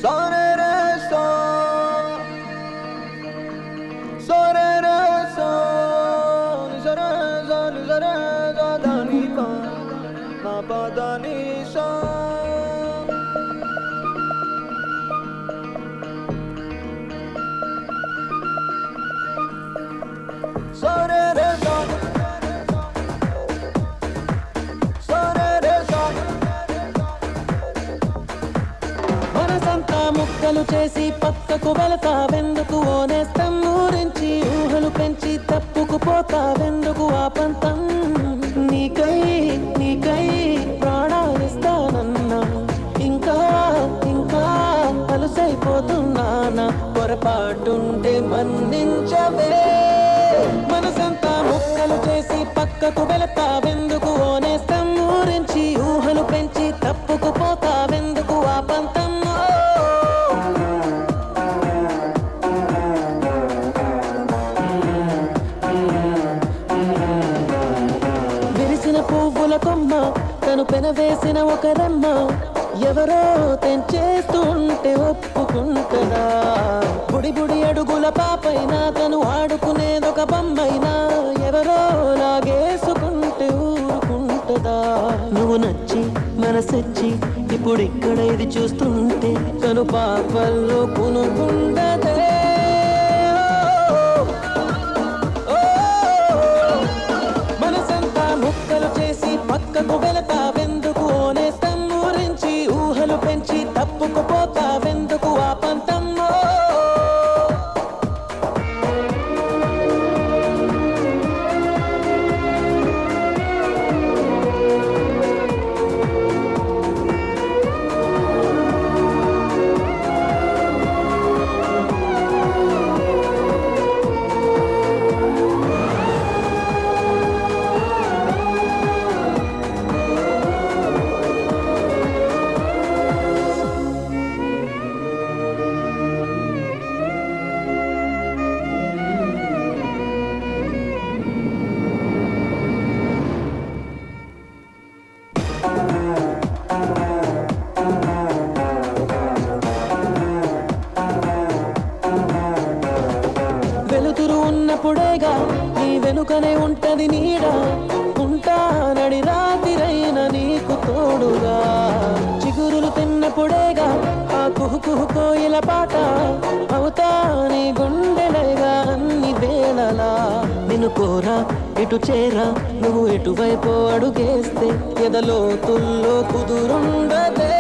Sore re so, sore re so, ni sa re sa, ni sa re sa da ni pa, ma pa da ni sa. Sore re so, sore re so. మనసంతా ముక్కలు చేసి పక్కకు వెళతావెందుకు ఓనేస్తం ఊరించి ఊహలు పెంచి తప్పుకుపోతావెందుకు ఆ పంతం నీకై నీకై ప్రాణాలిస్తానన్నా ఇంకా ఇంకా అలసైపోతున్నానా పొరపాటుంటే మన్నించవే మనసంతా ముక్కలు చేసి పక్కకు వెళతావెందుకు ఓనేస్తం ఊరించి ఊహలు పెంచి తప్పుకుపోతావెందుకు ఆ పంతం విరిసిన పువ్వుల కొమ్మ తను పెనవేసిన ఒక రెమ్మ ఎవరో తెంచేస్తుంటే ఒప్పుకుంటదా బుడి బుడి అడుగుల పాపైనా తను ఆడుకునేదొక బొమ్మైనా ఎవరో లాగేసుకుంటే ఊరుకుంటదా నువ్వు నచ్చి మనసొచ్చి ఇప్పుడు ఇక్కడ ఇది చూస్తుంటే తను పాపల్లో కొనుకుండదే మనసంతా ముక్కలు చేసి పక్కకు వెళతావెందుకు ఓనేస్తం ఊరించి ఊహలు పెంచి తప్పుకుపోతావెందుకు ఆ పంతమ్మో వెలుతురు ఉన్నప్పుడేగా నీ వెనుకనే ఉంటది నీడ ఉంటానడి రాతిరైన నీకు తోడుగా చిగురులు తిన్నప్పుడేగా ఆ కుహు కోయిల పాట అవుతా నీ గుండెలగా అన్ని వేళలా నిన్ను కోరా ఇటు చేరా నువ్వు ఎటువైపు అడుగేస్తే ఎదలోతుల్లో కుదురుండదే